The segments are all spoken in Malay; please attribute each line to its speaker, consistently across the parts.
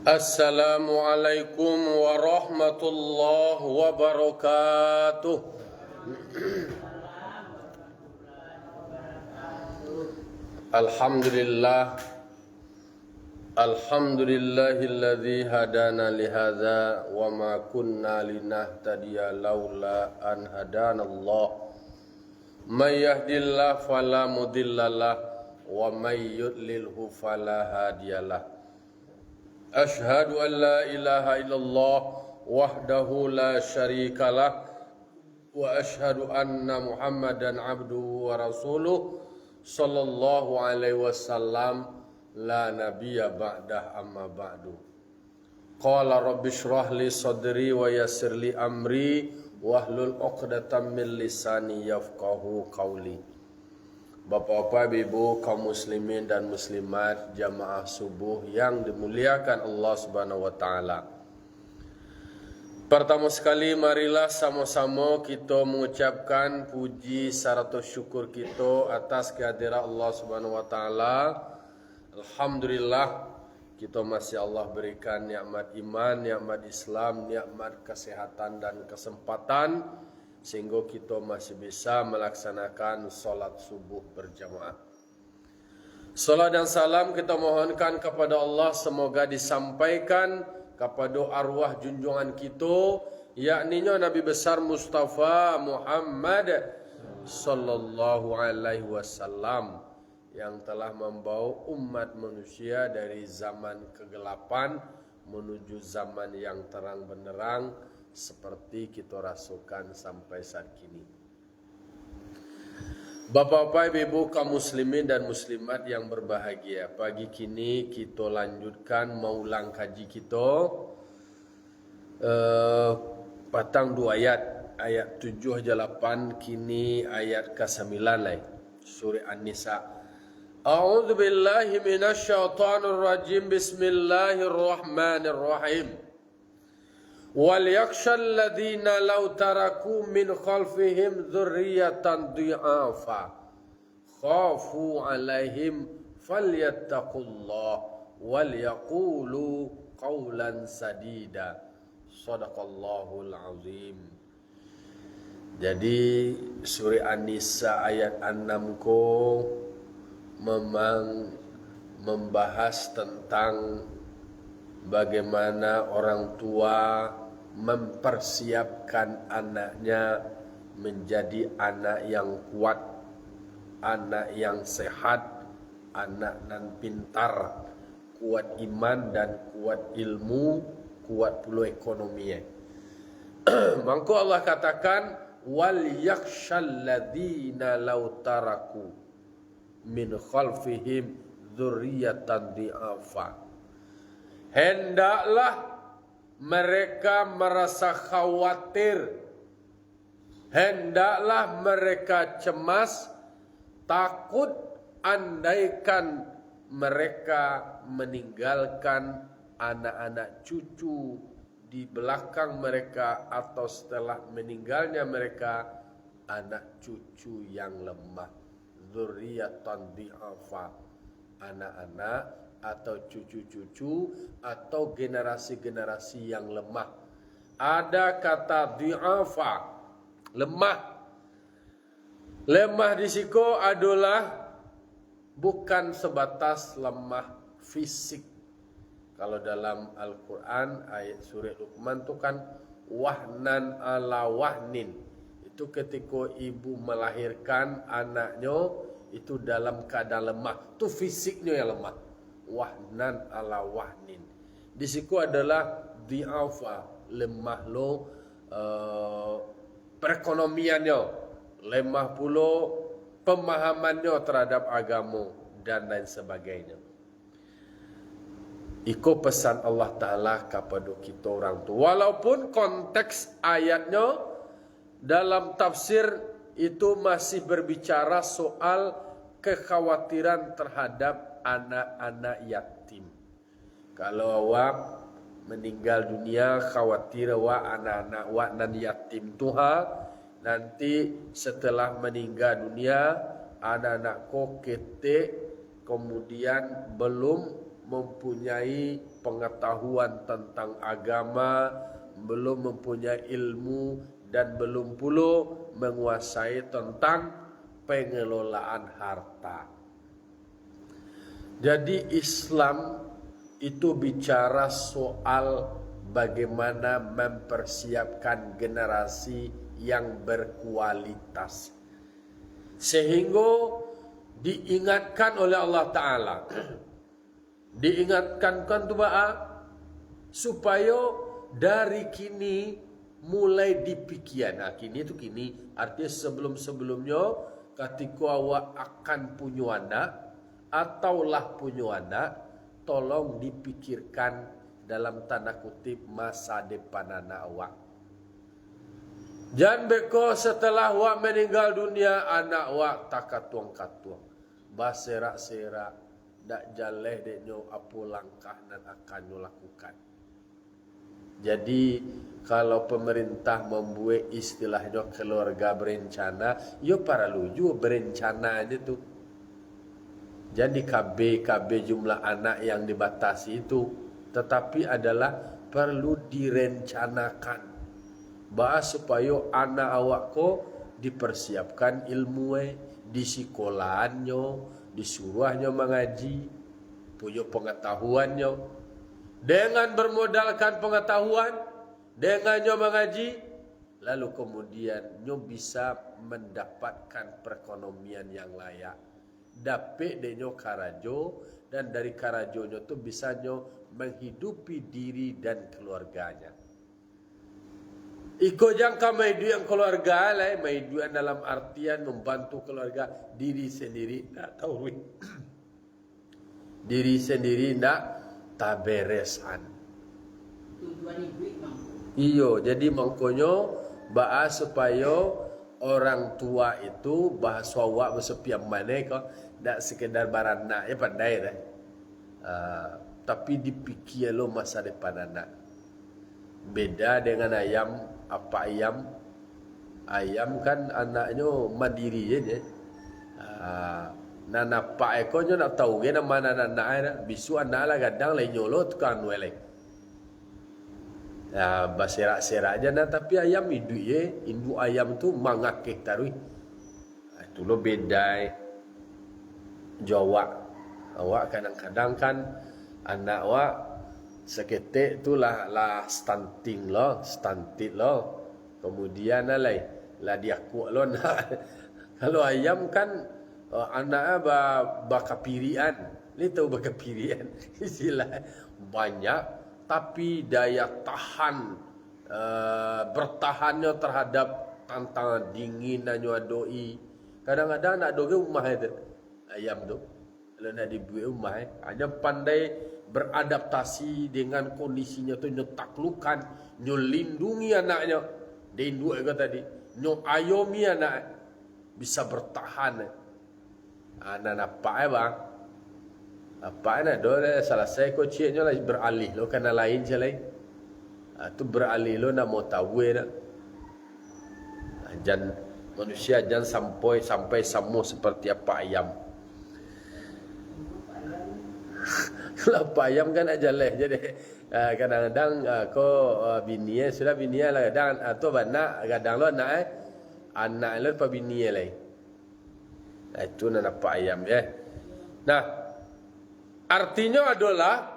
Speaker 1: Assalamualaikum warahmatullahi wabarakatuh. Alhamdulillah. Alhamdulillahilladzi hadana lihadza wa ma kunna linahtadiya laula an hadanallah. May yahdihillahu fala mudhillalah wa may yudlilhu fala hadiyalah. Ashhadu an la ilaha illallah wahdahu la syarikalah wa ashhadu anna Muhammadan abduhu wa rasuluh sallallahu alaihi wasallam la nabiyya ba'dah amma ba'du. Qala rabbi shrah li sadri wa yassir li amri wahlul 'uqdatam min lisani yafqahu qawli. Bapak-bapak, ibu, kaum muslimin dan muslimat jamaah subuh yang dimuliakan Allah Subhanahu wa taala. Pertama sekali marilah sama-sama kita mengucapkan puji serta syukur kita atas kehadiran Allah Subhanahu wa taala. Alhamdulillah kita masih Allah berikan nikmat iman, nikmat Islam, nikmat kesehatan dan kesempatan sehingga kita masih bisa melaksanakan solat subuh berjamaah. Salat dan salam kita mohonkan kepada Allah semoga disampaikan kepada arwah junjungan kita, yakni Nabi besar Mustafa Muhammad sallallahu alaihi wasallam yang telah membawa umat manusia dari zaman kegelapan menuju zaman yang terang benderang seperti kita rasakan sampai saat kini. Bapak-bapak, ibu, kaum muslimin dan muslimat yang berbahagia, pagi kini kita lanjutkan maulang kaji kita patang dua ayat 7 aja 8 kini ayat ke-9 lah surah An-Nisa. A'udzu billahi minasyaitonir rajim. Bismillahirrahmanirrahim. وَلْيَخْشَى الَّذِينَ لَوْ تَرَكُوا مِنْ خَلْفِهِمْ ذُرِّيَّةً ضِعَافًا خَافُوا عَلَيْهِمْ فَلْيَتَّقُوا اللَّهَ وَلْيَقُولُوا قَوْلًا سَدِيدًا. Shadaqallahul azim. Jadi surah An-Nisa ayat 6 ko memang membahas tentang bagaimana orang tua mempersiapkan anaknya menjadi anak yang kuat, anak yang sehat, anak nan pintar, kuat iman dan kuat ilmu, kuat pula ekonomi. Maka Allah katakan wal yakhshal ladzina law taraku min khalfihim dzurriyyatan dhi'afa. Hendaklah mereka merasa khawatir, hendaklah mereka cemas, takut andaikan mereka meninggalkan anak-anak cucu di belakang mereka atau setelah meninggalnya mereka anak cucu yang lemah. Dzurriyyatan dhi'afa, anak-anak atau cucu-cucu atau generasi-generasi yang lemah. Ada kata dhi'afa, lemah. Lemah di situ adalah bukan sebatas lemah fisik. Kalau dalam Al-Quran ayat surah Luqman itu kan wahnan ala wahnin. Itu ketika ibu melahirkan anaknya itu dalam keadaan lemah. Itu fisiknya yang lemah. Wahnan ala wahnin. Di situ adalah dhi'afa, lemah lo perekonomiannya, lemah pula pemahamannya terhadap agama dan lain sebagainya. Iko pesan Allah Ta'ala kepada kita orang tua. Walaupun konteks ayatnya dalam tafsir itu masih berbicara soal kekhawatiran terhadap anak-anak yatim. Kalau awak meninggal dunia, khawatir awak anak-anak awak nan yatim tuha, nanti setelah meninggal dunia anak-anak kok ketik kemudian belum mempunyai pengetahuan tentang agama, belum mempunyai ilmu, dan belum pula menguasai tentang pengelolaan harta. Jadi Islam itu bicara soal bagaimana mempersiapkan generasi yang berkualitas, sehingga diingatkan oleh Allah Ta'ala, diingatkan kan tu supaya dari kini mulai dipikirkan. Nah, kini itu kini artinya sebelum-sebelumnya ketika awak akan punya anak ataulah punya anak, tolong dipikirkan dalam tanda kutip masa depan anak awak. Jangan beko setelah awak meninggal dunia anak awak tak katuang-katuang, baserak-serak, dak jaleh deknyo apa langkah dan akan nyo lakukan. Jadi kalau pemerintah membuat istilahnya keluarga berencana, yo para luju berencana aja tuh. Jadi KB jumlah anak yang dibatasi itu, tetapi adalah perlu direncanakan. Bahas supaya anak awak ko dipersiapkan ilmu di sekolahannya, disuruhnya mengaji, punya pengetahuannya. Dengan bermodalkan pengetahuan, dengannya mengaji, lalu kemudian nyo bisa mendapatkan perekonomian yang layak. Dapet denyo karajo, dan dari karajonyo tu bisa nyo menghidupi diri dan keluarganya. Iko jangka maidu yang keluarga lah, maidu dalam artian membantu keluarga, diri sendiri tak tahu. Diri sendiri tak taberesan. Iyo, jadi mangkonyo bahas supaya orang tua itu bahasa awak bersepiam mana kok, tak sekedar baranak ya pandai dah. Tapi dipikir lo masa depan anak. Beda dengan ayam. Apa ayam? Ayam kan anaknya mandiri je. Nana pak ekornya nak tahu ke mana anak ada. Bisu anak lah kadang lain nyolo tukang nuelek. Baserak-serak aja nah, tapi ayam hidup ye, induk ayam tu mangakek tarui. Itu lo beda. Jawa. Awak kadang-kadang kan anak awak seketik tu lah stunting lo, stunted lo. Kemudian lah dia kuat lo nak. Kalau ayam kan anak bakapirian. Ni tahu bakapirian. Istilah banyak tapi daya tahan bertahannya terhadap tantangan dingin dan doi. Kadang-kadang nak doge rumah itu ayam tu. Kalau nak dibuat rumah hanya pandai beradaptasi dengan kondisinya tu, nyo taklukan, nyo lindungi anaknya. Dia induk juga tadi, nyo ayomi anak bisa bertahan. Anak apa bang? Apa nak dole selesai ko ciknya lah beralih lo kena lain je lain. Tu beralih lo nak mau tahu nak. Jangan manusia jangan sampai sama seperti apa ayam. Kalau apa ayam kan aja leh jadi kadang-kadang ko bini sudah bini lah kadang atau bana kadang lo anak lo pa bini lah. Itu nak apa ayam ya. Nah, artinya adalah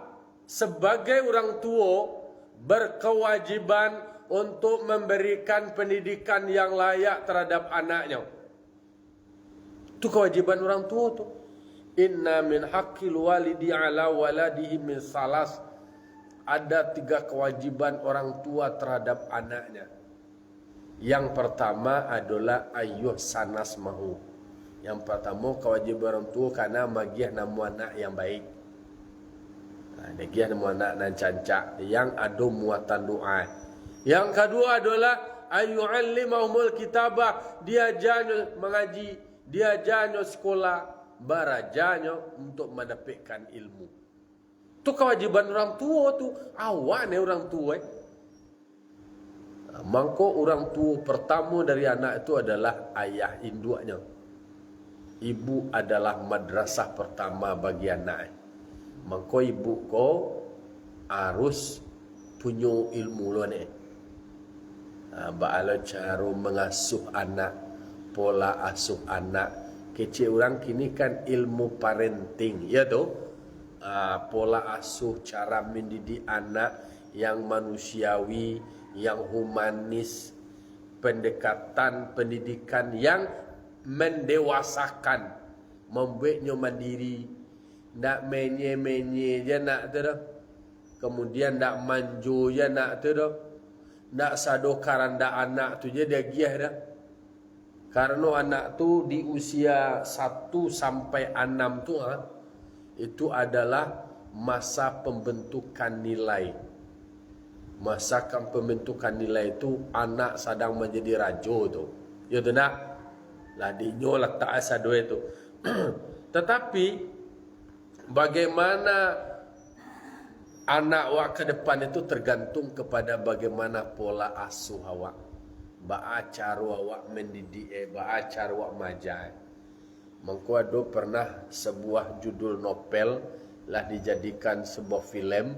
Speaker 1: sebagai orang tua berkewajiban untuk memberikan pendidikan yang layak terhadap anaknya. Itu kewajiban orang tua tu. Inna min haqqil walidi ala waladihi min salas. Ada 3 kewajiban orang tua terhadap anaknya. Yang pertama adalah ayuh sanas mahu. Yang pertama kewajiban orang tua karena magiah namu anak yang baik. Magiah namu anak nan cancak yang ada muatan doa. Yang kedua adalah ayu'allimahumul kitabah, dia jangan mengaji, dia jangan sekolah, barajanya untuk mendapatkan ilmu. Itu kewajiban orang tua tu. Awak ni orang tua. Mangko orang tua pertama dari anak itu adalah ayah induknya. Ibu adalah madrasah pertama bagi anak. Maka ibu ko harus punya ilmu lo ni. Ba'ala cara mengasuh anak, pola asuh anak. Kecil orang kini kan ilmu parenting, ya tu. Pola asuh, cara mendidik anak yang manusiawi, yang humanis, pendekatan pendidikan yang mendewasakan, membuatnya mandiri, nak menye-menye je nak tu dah. Kemudian nak manjo je nak tu dah. Nak sadokaran dak anak tu je dia giah dah. Karena anak tu di usia 1 sampai 6 tu itu adalah masa pembentukan nilai. Masa pembentukan nilai itu anak sedang menjadi raja tu. Ya tu nak. Ladinya letak asa dua itu. Tetapi bagaimana anak awak ke depan itu tergantung kepada bagaimana pola asuh awak. Ba'a cara awak mendidik, ba'a cara awak majai. Mengko ada pernah sebuah judul novel lah dijadikan sebuah filem.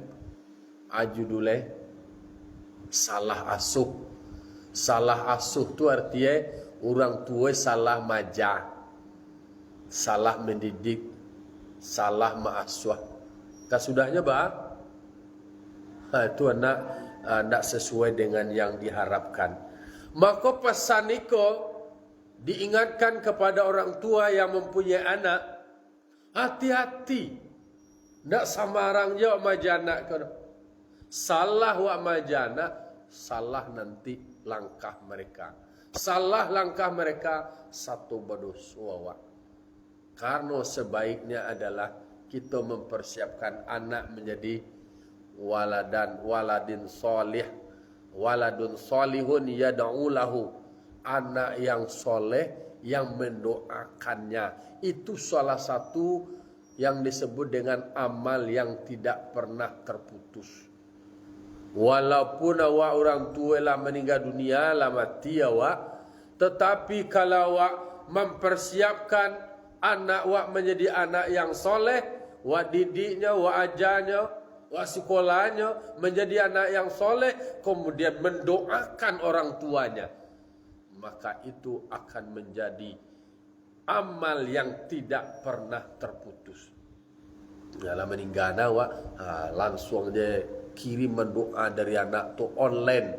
Speaker 1: Judulnya Salah Asuh. Salah asuh tu artinya orang tua salah majah, salah mendidik, salah mengasuh. Kasudahnya itu anak tidak sesuai dengan yang diharapkan. Maka pesan itu diingatkan kepada orang tua yang mempunyai anak, hati-hati, tidak samarang je majana kau. Salah wak majana, salah nanti langkah mereka. Salah langkah mereka, satu berdosa wak. Karena sebaiknya adalah kita mempersiapkan anak menjadi waladin solih, waladun solihun yad'u lahu, anak yang soleh yang mendoakannya. Itu salah satu yang disebut dengan amal yang tidak pernah terputus. Walaupun awak orang tua lah meninggal dunia, lah mati awak, tetapi kalau awak mempersiapkan anak awak menjadi anak yang soleh, awak didiknya, awak ajarnya, awak sekolahnya menjadi anak yang soleh, kemudian mendoakan orang tuanya, maka itu akan menjadi amal yang tidak pernah terputus. Dalam meninggal awak, langsung dia kirim doa dari anak tu online,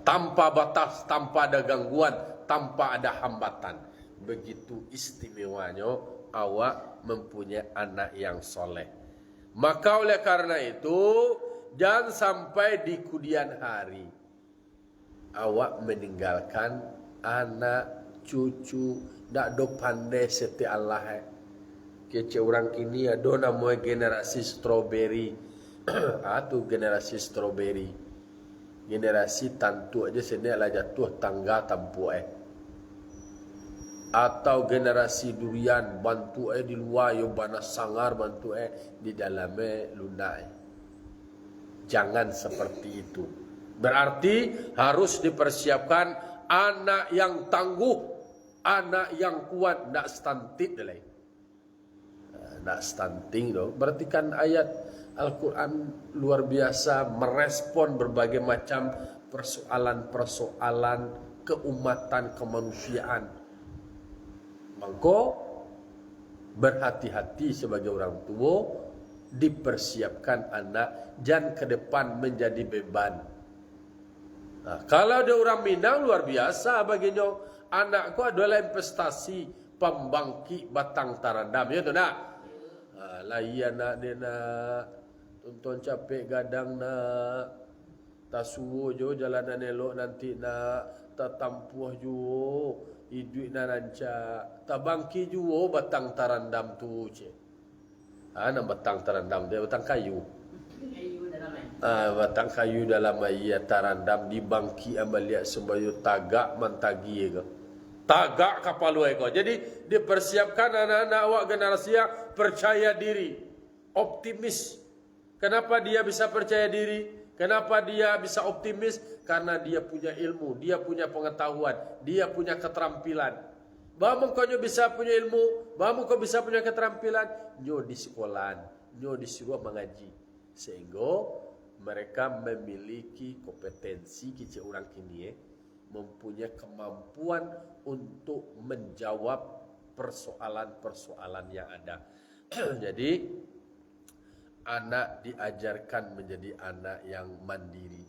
Speaker 1: tanpa batas, tanpa ada gangguan, tanpa ada hambatan. Begitu istimewanya awak mempunyai anak yang soleh. Maka oleh karena itu, jangan sampai di kemudian hari awak meninggalkan anak, cucu, tak do pandai seti Allah. Kece orang kini ada namanya generasi strawberry. Itu generasi strawberry. Generasi tantu aja sedia lah jatuh tangga tampu Atau generasi durian bantu di luar yo banas sangar bantu di dalamnya lunak. Jangan seperti itu. Berarti harus dipersiapkan anak yang tangguh, anak yang kuat, nak stunting dah. Nak stunting doh. Berarti kan ayat Al-Quran luar biasa merespon berbagai macam persoalan-persoalan keumatan, kemanusiaan. Maka berhati-hati sebagai orang tua, dipersiapkan anak, jangan ke depan menjadi beban. Kalau ada orang Minang luar biasa baginya, anakku adalah investasi pembangkit batang tarandam, ya tu nak? Layan nak dia nak tonton capek gadang nak, tak suruh jo jalanan elok nanti nak, tak tampuh jo hidup nak rancak, tak bangki jo batang tarandam tu je. Nak batang tarandam dia batang kayu. Batang kayu dalam ayat tarandam dibangki amalia sembayu tagak mantagi ke. Tagak kapal ko. Jadi dipersiapkan anak-anak awak generasi yang percaya diri, optimis. Kenapa dia bisa percaya diri? Kenapa dia bisa optimis? Karena dia punya ilmu, dia punya pengetahuan, dia punya keterampilan. Bahamu kau bisa punya ilmu, bahamu kau bisa punya keterampilan, nyo di sekolahan, nyo disuruh mengaji. Sehingga mereka memiliki kompetensi kecil orang kini mempunyai kemampuan untuk menjawab persoalan-persoalan yang ada. Jadi anak diajarkan menjadi anak yang mandiri.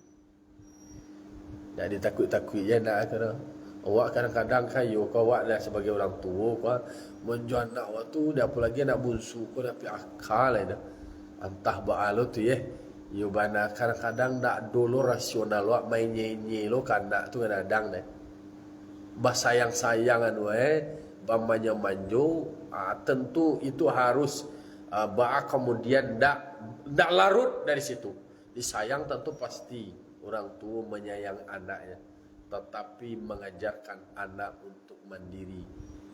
Speaker 1: Jadi takut-takutnya nak kena. Awak kadang-kadang kayu kau awak lah sebagai orang tua kau menjual anak awak tu dia apa lagi anak bungsu kau dah pi akal lah dah. Entah baalo tu yo bana kadang-kadang nak dulu rasional awak main nyenyi lo kanak tu kadang deh. Basayang-sayangan bamanya manjo tentu itu harus kemudian ndak larut dari situ. Disayang tentu pasti orang tua menyayang anaknya, tetapi mengajarkan anak untuk mandiri,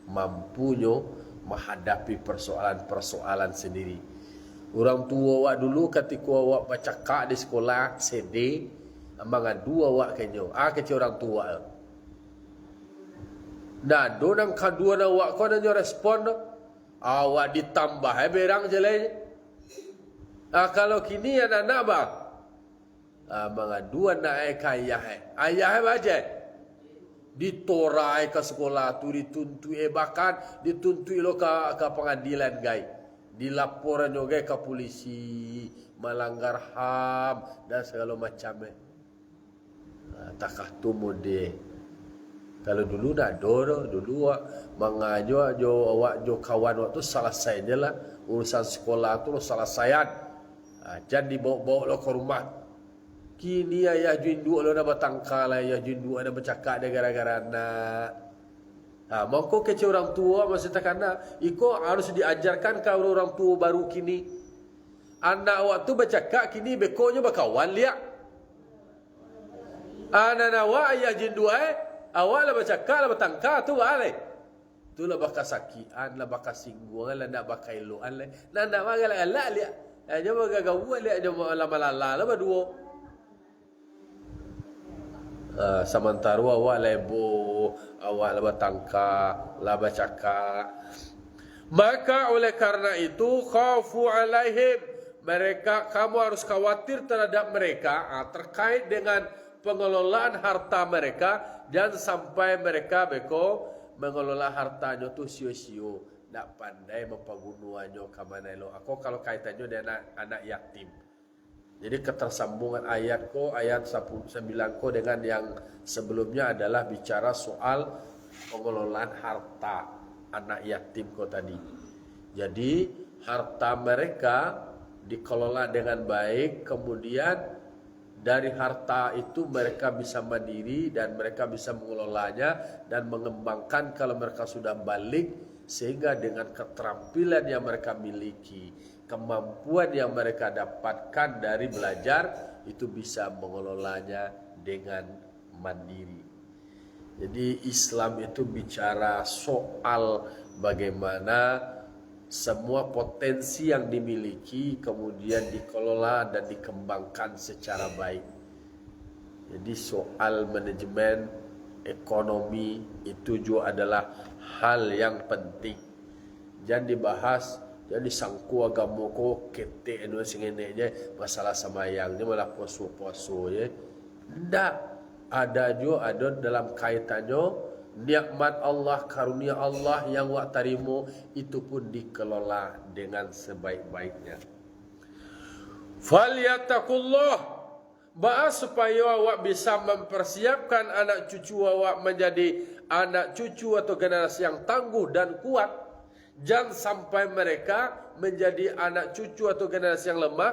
Speaker 1: mampunya menghadapi persoalan-persoalan sendiri. Orang tua awak dulu ketika awak baca kak di sekolah CD, mengadu awak kenyo, kecil orang tua. Nah, donang kedua awak kau nanyo respon, awak ditambah berang jelenya. Kalau kini anak-anak bang, mengadu anak ayah baca, ditorai ke sekolah tu dituntui bahkan dituntui lo ke pengadilan guys, dilaporan juga ke polisi melanggar HAM dan segala macam. Takah tu mode. Kalau dulu nak dulu mengajo awak jo kawan waktu selesai je lah urusan sekolah tu selesaian. Jangan dibawa-bawa lo ke rumah. Kini ayah jundu lo dah bertangkal, ayah jundu ada bercakap dia gara-gara anak. Maka kecil orang tua masih tak anak, iko harus diajarkan ke orang tua baru kini. Anak waktu bercakap kini bekonya berkawan liak. Anak awak ayah jundu awak lah bercakap lah bertangkal tu alai. Tu lah bakal sakian lah bakal singgungan lah nak bakal eloan lah. Nak magal elak liak. Aja bagagawa liak aja lama-lala lah berdua. Sementara awak lebo, awak lah bertangkal, lah bercakap. Maka oleh karena itu khafu alaihim, mereka kamu harus khawatir terhadap mereka terkait dengan pengelolaan harta mereka. Jangan sampai mereka mengelola hartanya tu sio-sio, tak pandai mempergunaannya ke mana lo. Aku kalau kaitannya dengan anak yatim. Jadi ketersambungan ayat 9 dengan yang sebelumnya adalah bicara soal pengelolaan harta anak yatim tadi. Jadi harta mereka dikelola dengan baik, kemudian dari harta itu mereka bisa mandiri dan mereka bisa mengelolanya dan mengembangkan kalau mereka sudah balik, sehingga dengan keterampilan yang mereka miliki, kemampuan yang mereka dapatkan dari belajar, itu bisa mengelolanya dengan mandiri. Jadi Islam itu bicara soal bagaimana semua potensi yang dimiliki kemudian dikelola dan dikembangkan secara baik. Jadi soal manajemen ekonomi itu juga adalah hal yang penting. Jangan dibahas, jangan disangku agama ko ketek anu singene je masalah samayangnya malah puasa-puasa je. Ndak, ada juga ada dalam kaitannya nikmat Allah, karunia Allah yang wak tarimo itu pun dikelola dengan sebaik-baiknya. Falyattaqullah, bahas supaya awak bisa mempersiapkan anak cucu awak menjadi anak cucu atau generasi yang tangguh dan kuat. Jangan sampai mereka menjadi anak cucu atau generasi yang lemah.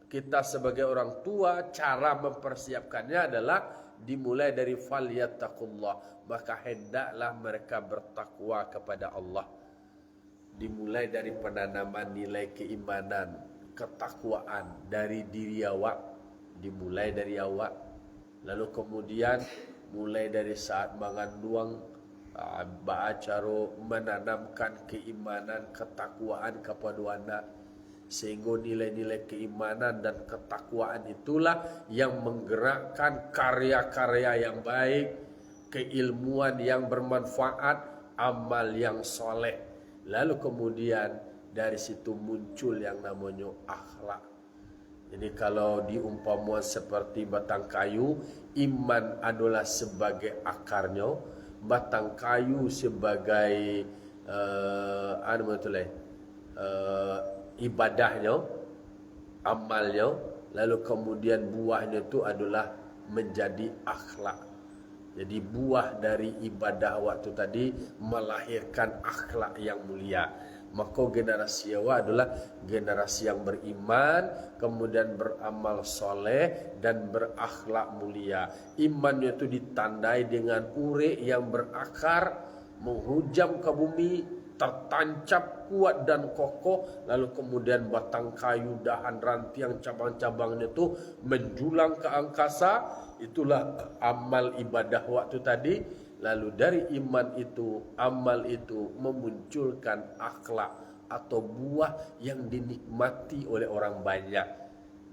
Speaker 1: Kita sebagai orang tua, cara mempersiapkannya adalah dimulai dari falyattaqullah, maka hendaklah mereka bertakwa kepada Allah. Dimulai dari penanaman nilai keimanan, ketakwaan dari diri awak, dimulai dari awak. Lalu kemudian mulai dari saat mengandung, ba'acaro menanamkan keimanan, ketakwaan kepada anak, sehingga nilai-nilai keimanan dan ketakwaan itulah yang menggerakkan karya-karya yang baik, keilmuan yang bermanfaat, amal yang soleh. Lalu kemudian dari situ muncul yang namanya akhlak. Jadi kalau diumpamuan seperti batang kayu, iman adalah sebagai akarnya, batang kayu sebagai ibadahnya, amalnya, lalu kemudian buahnya itu adalah menjadi akhlak. Jadi buah dari ibadah waktu tadi melahirkan akhlak yang mulia. Maka generasi awal adalah generasi yang beriman, kemudian beramal soleh dan berakhlak mulia. Imannya itu ditandai dengan urek yang berakar, menghujam ke bumi, tertancap kuat dan kokoh, lalu kemudian batang kayu, dahan, rantiang, cabang-cabangnya itu menjulang ke angkasa. Itulah amal ibadah waktu tadi. Lalu dari iman itu, amal itu memunculkan akhlak atau buah yang dinikmati oleh orang banyak.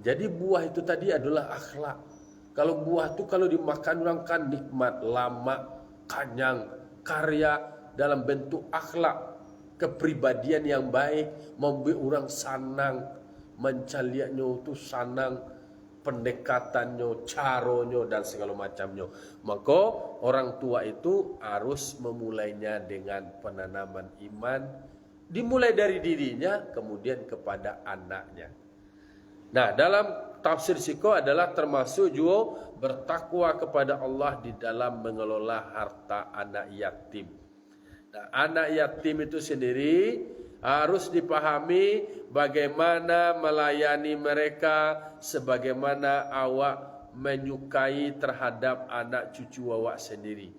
Speaker 1: Jadi buah itu tadi adalah akhlak. Kalau buah itu kalau dimakan orang kan nikmat, lama, kanyang, karya dalam bentuk akhlak, kepribadian yang baik, membuat orang senang, mencaliaknya itu senang, pendekatannya, caronyo dan segala macamnya. Maka orang tua itu harus memulainya dengan penanaman iman, dimulai dari dirinya kemudian kepada anaknya. Nah, dalam tafsir Siko adalah termasuk juga bertakwa kepada Allah di dalam mengelola harta anak yatim. Nah, anak yatim itu sendiri harus dipahami bagaimana melayani mereka sebagaimana awak menyukai terhadap anak cucu awak sendiri.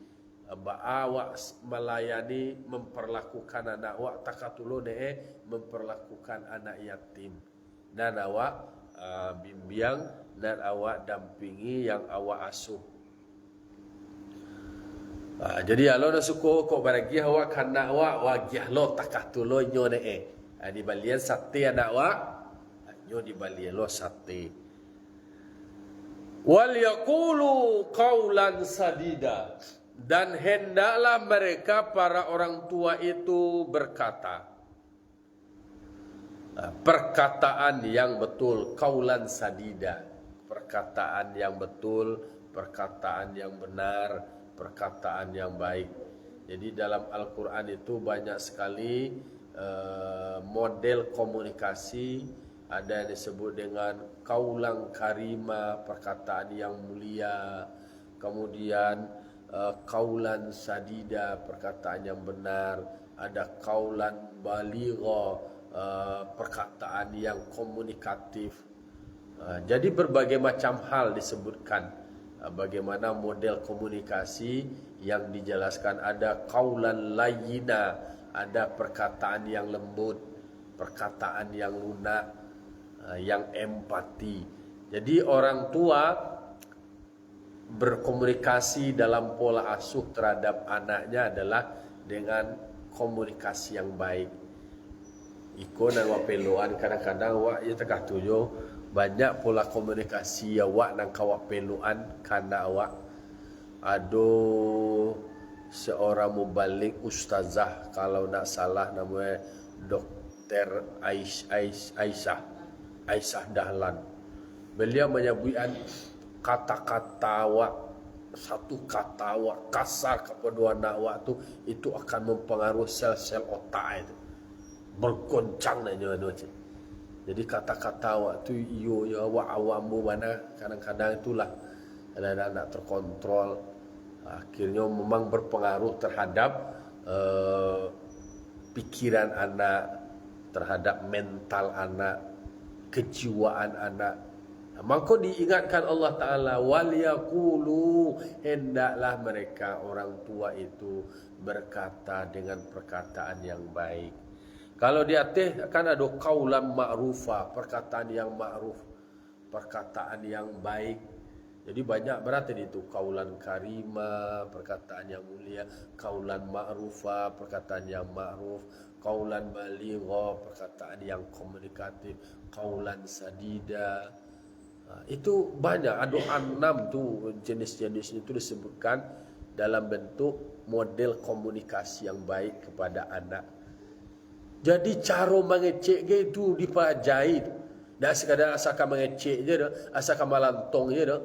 Speaker 1: Awak melayani, memperlakukan anak awak takatulun memperlakukan anak yatim. Dan awak bimbing dan awak dampingi yang awak asuh. Jadi kalau nak suka kau bagi awak kanak awak wajah lo takatulo nyo di balian sate anak awak nyo di balian lo sate. Wal yaqulu qaulan sadida, dan hendaklah mereka para orang tua itu berkata perkataan yang betul, qaulan sadida, perkataan yang betul, perkataan yang benar, perkataan yang baik. Jadi dalam Al-Quran itu banyak sekali model komunikasi. Ada yang disebut dengan kaulang karima, perkataan yang mulia. Kemudian kaulan sadida, perkataan yang benar. Ada kaulan baligha, perkataan yang komunikatif. Jadi berbagai macam hal disebutkan bagaimana model komunikasi yang dijelaskan. Ada kaulan layyina, ada perkataan yang lembut, perkataan yang lunak, yang empati. Jadi orang tua berkomunikasi dalam pola asuh terhadap anaknya adalah dengan komunikasi yang baik. Iko dan wapeloan kadang-kadang wak ya tekah tujuh banyak pola komunikasi awak nang kawak peluan karena awak ado seorang mubalik ustazah kalau nak salah namanya Dr. Aisyah Dahlan. Beliau menyebutkan kata-kata awak, satu kata awak kasar kepada anak awak tu itu akan mempengaruhi sel-sel otak itu, bergoncang nanya. Jadi kata-kata awak tu iyo ya awak-awakmu mana kadang-kadang itulah ada anak terkontrol, akhirnya memang berpengaruh terhadap pikiran anak, terhadap mental anak, kejiwaan anak. Maka diingatkan Allah Ta'ala, wal yaqulu, hendaklah mereka orang tua itu berkata dengan perkataan yang baik. Kalau di atas kan ada kaulan ma'rufa, perkataan yang ma'ruf, perkataan yang baik. Jadi banyak berarti itu kaulan karima, perkataan yang mulia, kaulan ma'rufa, perkataan yang ma'ruf, kaulan baligha, perkataan yang komunikatif, kaulan sadida. Itu banyak, ada 6 tu jenis-jenis itu disebutkan dalam bentuk model komunikasi yang baik kepada anak. Jadi cara mengecek itu dipelajari. Dah sekadar asalkan mengecek je dah, asalkan malantong je dah.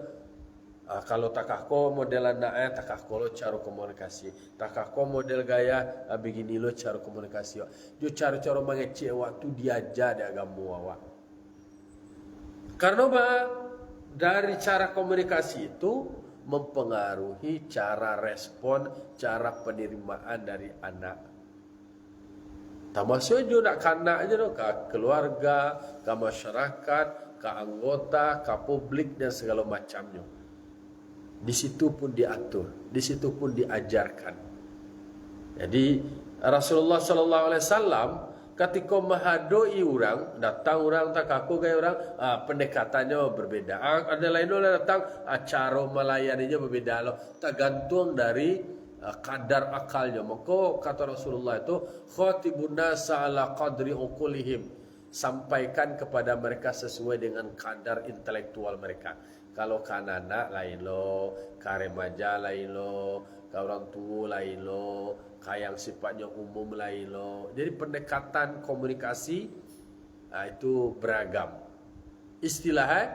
Speaker 1: Kalau takako model anak takako lo cara komunikasi. Takako model gaya begini lo cara komunikasi. Jo cara-cara mengecek waktu diajar di agama awak. Karena dari cara komunikasi itu mempengaruhi cara respon, cara penerimaan dari anak. Termasuk juga nak kanak je tu, ke keluarga, ke masyarakat, ke anggota, ke publik dan segala macamnya. Di situ pun diatur, di situ pun diajarkan. Jadi Rasulullah sallallahu alaihi wasallam ketika menghadoi orang, datang orang tak kaku gaya orang, pendekatannya berbeda. Ada lain orang datang, cara melayaninya berbeda loh. Tergantung dari kadar akalnya. Maka kata Rasulullah itu, khatibun nasa ala qadri uqulihim. Sampaikan kepada mereka sesuai dengan kadar intelektual mereka. Kalau anak lain lo, ke remaja lain lo, ke orang tua lain lo, ke yang sifatnya umum lain lo. Jadi pendekatan komunikasi itu beragam. Istilahnya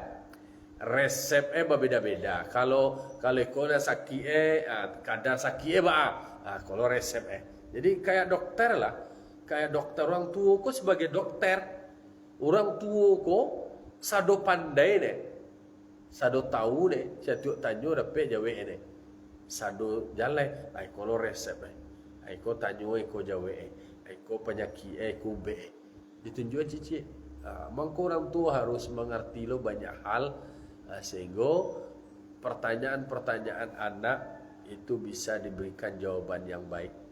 Speaker 1: resepnya berbeda-beda. Kalau ikona sakit kadar sakit kalau resepnya. Jadi kayak dokter lah. Kayak dokter orang tua ko sebagai dokter. Orang tua ko sado pandai deh. Sado tahu deh, setiap tanyo dapat jawe deh. Sado jalan, kalau resep ko tanyo ko jawe, ko penyakit ko be. Ditunjuk cici. Mangko orang tua harus mengerti lo banyak hal sehingga pertanyaan-pertanyaan anak itu bisa diberikan jawaban yang baik.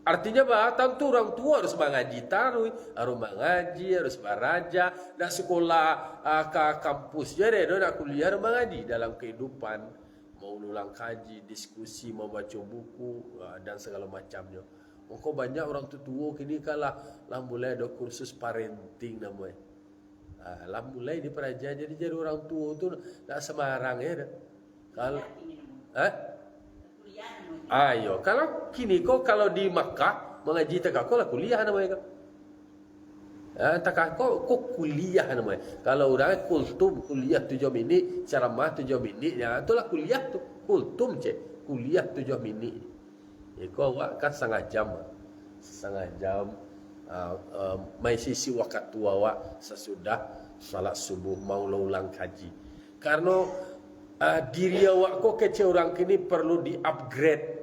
Speaker 1: Artinya tentu orang tua harus mengaji harus mengaji, harus belajar, nak sekolah ke kampus je nak kuliah harus mengaji dalam kehidupan, mau ulang kaji, diskusi, mau baca buku dan segala macamnya. Maka banyak orang tua kini lah mulai ada kursus parenting namanya. Lah mulai dipelajari jadi orang tua tu tak sembarang ya. Kalau ayo, kalau kini kalau di Makkah mengaji takako lah kuliah namanya. Takako kuliah namanya. Kalau orang kultum kuliah 7 minit, ceramah 7 minit, ya itulah kuliah tu. Kultum kuliah 7 minit. Iko awak kan setengah jam. Mai sisi waktu awak sesudah salat subuh mau ulang kaji. Karena diri awak kok kece orang kini perlu di-upgrade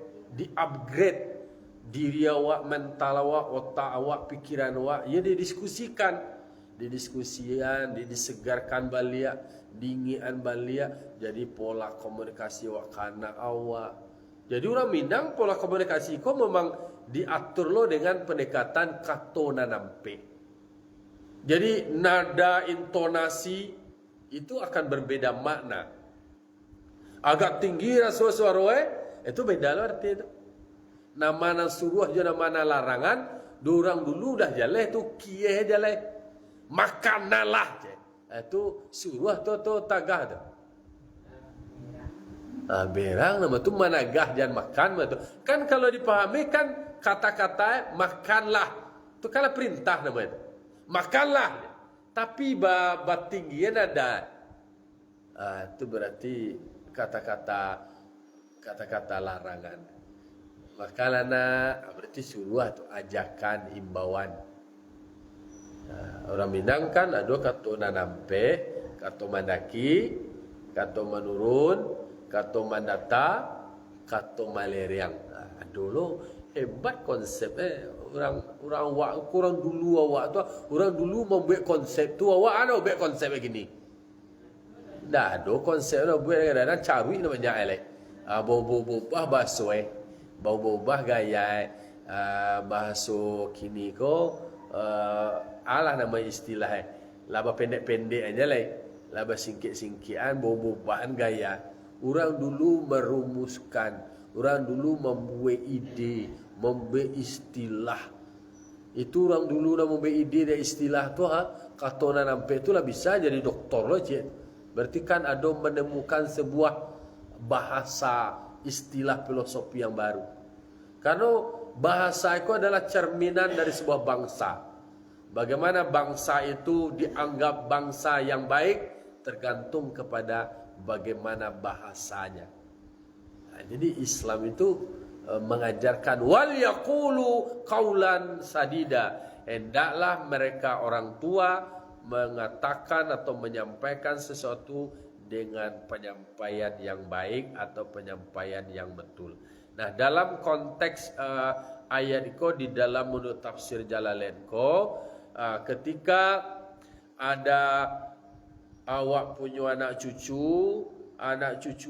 Speaker 1: diri awak, mental awak, otak awak, pikiran awak, ya didiskusikan, disegarkan balik, dingian balik, jadi pola komunikasi awak kana awak. Jadi orang Minang pola komunikasi kok memang diatur lo dengan pendekatan katona nampe. Jadi nada intonasi itu akan berbeda makna. Agak tinggi suara itu beda loh arti itu. Nama suruh je nama larangan, dorang dulu dah jalan itu kie jalan. Makanlah je. Itu suruh tu tagah tu. Berang nama tu managah jangan makan tu. Kan kalau dipahami kan kata-kata makanlah. Tu kalau perintah nama itu. Makanlah. Tapi tinggian ada. Itu berarti kata-kata larangan. Makalana berarti suruh atau ajakan, imbauan. Orang Minang kan ada kata nanampe, kata mandaki, kata menurun, kata mandata, kata maleriang. Dulu hebat konsepnya. Orang dulu awak tu, orang dulu membuat konsep tu awak ada buat konsep begini. Dah ada konsep nak buat kadang-kadang carui namanya elek. Bau-bau bahasa bau-bau gaya bahasa kini ko alah nama istilah laba pendek-pendek aja laba singkit-singkitan bau-bau gaya. Orang dulu merumuskan, orang dulu membuat ide, membuat istilah. Itu orang dulu nak membuat ide dan istilah tu kata nampak tu lah bisa jadi doktor loh cik. Berarti kan ada menemukan sebuah bahasa istilah filosofi yang baru. Karena bahasa itu adalah cerminan dari sebuah bangsa. Bagaimana bangsa itu dianggap bangsa yang baik tergantung kepada bagaimana bahasanya. Nah, jadi Islam itu mengajarkan wal yaqulu qaulan sadida. Hendaklah mereka orang tua mengatakan atau menyampaikan sesuatu dengan penyampaian yang baik atau penyampaian yang betul. Nah, dalam konteks ayat itu di dalam menurut tafsir Jalalain ketika ada awak punya anak cucu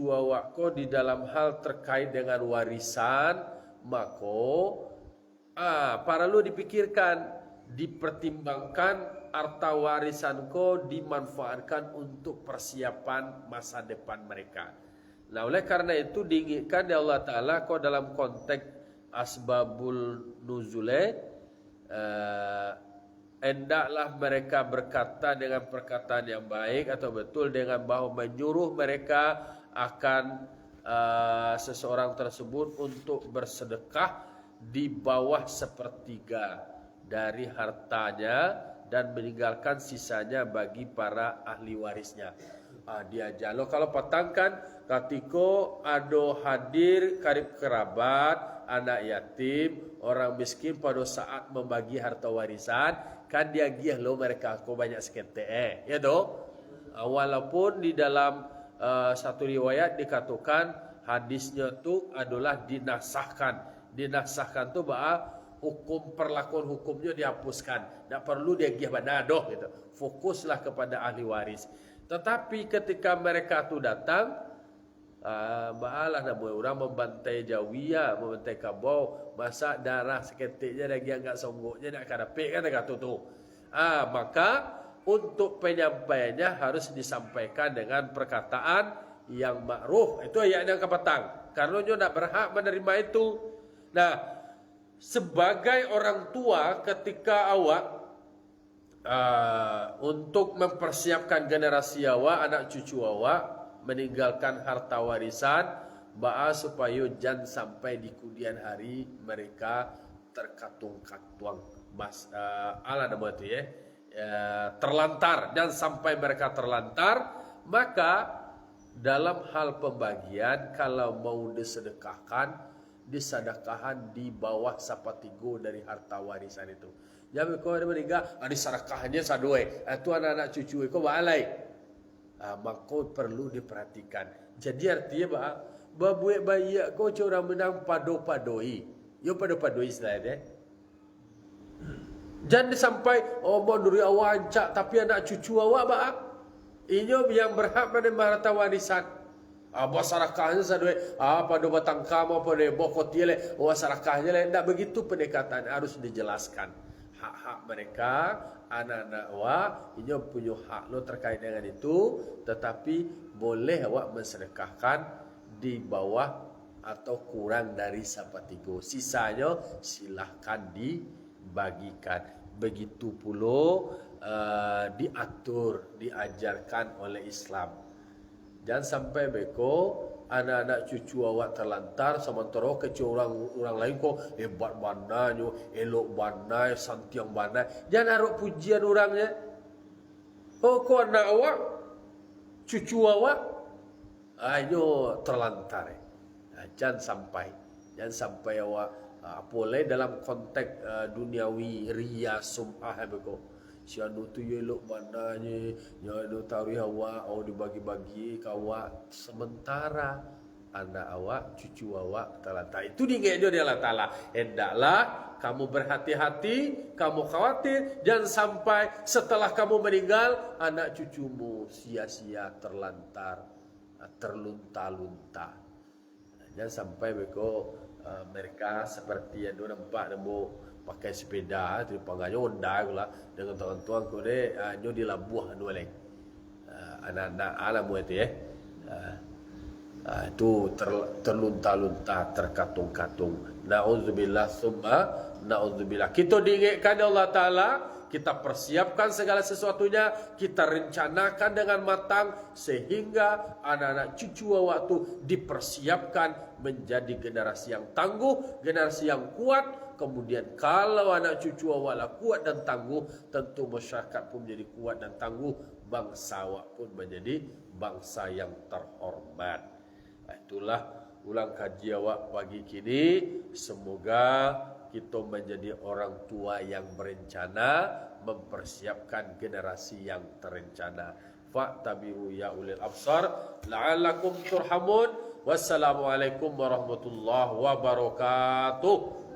Speaker 1: awak di dalam hal terkait dengan warisan, maka perlu dipikirkan, dipertimbangkan harta warisan dimanfaatkan untuk persiapan masa depan mereka. Nah, oleh karena itu diinginkan ya Allah Ta'ala dalam konteks asbabul nuzule, hendaklah mereka berkata dengan perkataan yang baik atau betul dengan bahwa menyuruh mereka akan seseorang tersebut untuk bersedekah di bawah sepertiga dari hartanya dan meninggalkan sisanya bagi para ahli warisnya. Dia jalo kalau patangkan katiko ado hadir karib kerabat, anak yatim, orang miskin pada saat membagi harta warisan, kan dia giah lo mereka banyak sekete ya do. Walaupun di dalam satu riwayat dikatakan hadisnya tu adalah dinasahkan tu bahwa hukum perlakuan hukumnya dihapuskan, tak perlu dia giah banadoh gitu, fokuslah kepada ahli waris. Tetapi ketika mereka tu datang, baalah nama orang membantai jawia, membantai kabau, masa darah seketiknya lagi enggak songgoknya nak kadapik kan kata tu. Maka untuk penyampaiannya harus disampaikan dengan perkataan yang ma'ruf. Itu ayat yang kepatang. Karena dia nak berhak menerima itu. Nah, sebagai orang tua ketika awak untuk mempersiapkan generasi awak, anak cucu awak, meninggalkan harta warisan, supaya jangan sampai di kemudian hari mereka terkatung-katuang, terlantar, dan sampai mereka terlantar. Maka dalam hal pembagian, kalau mau disedekahkan di bawah sapatigo dari harta warisan itu. Jadi kalau ada meninggal, disedekahnya sadue. Itu anak-anak cucu itu balai. Maka perlu diperhatikan. Jadi artinya buat bayi kau orang menang pado-padoi. Yo pado-padoi istilahnya. Jangan sampai mau dari awak ancak tapi anak cucu awak inyo yang berhak menerima harta warisan. Sarakahnya sadue. Pado batang kamu pada bokotiele. Sarakahnya lain. Tak begitu pendekatan, harus dijelaskan. Hak-hak mereka, anak-anak awak, ini punya hak lo terkait dengan itu, tetapi boleh awak mensedekahkan di bawah atau kurang dari sapatigo. Sisanya silahkan dibagikan. Begitu pula diatur, diajarkan oleh Islam. Jangan sampai beko anak-anak cucu awak terlantar sementara kecuali orang lain hebat bananya, elok banai, santiang banai. Jangan harap pujian orangnya. Anak awak, cucu awak, ayo terlantar. Jangan sampai awak boleh dalam konteks duniawi ria sum'ah beko. Si anu tu elok mananya, yang anu tarik awak, dibagi-bagi ke awak. Sementara anak awak, cucu awak terlantar. Itu diingat dia Allah Ta'ala. Hendaklah kamu berhati-hati, kamu khawatir, jangan sampai setelah kamu meninggal, anak cucumu sia-sia terlantar, terlunta-lunta. Jangan sampai mereka seperti yang dia nampak pakai sepeda tu pangganya Honda pula dengan tuan-tuan ko de nyo di labuh anu leng anak-anak alam itu itu terlunta-lunta, terkatung-katung. Nauzubillah summa nauzubillah. Kita diingatkan Allah Ta'ala, kita persiapkan segala sesuatunya, kita rencanakan dengan matang sehingga anak-anak cucu awak itu dipersiapkan menjadi generasi yang tangguh, generasi yang kuat. Kemudian kalau anak cucu awak kuat dan tangguh, tentu masyarakat pun menjadi kuat dan tangguh, bangsa awak pun menjadi bangsa yang terhormat. Itulah ulang kaji awak pagi kini. Semoga kita menjadi orang tua yang berencana, mempersiapkan generasi yang terencana. Fa'tabiru ya ulil absar la'allakum turhamun. Wassalamualaikum warahmatullahi wabarakatuh.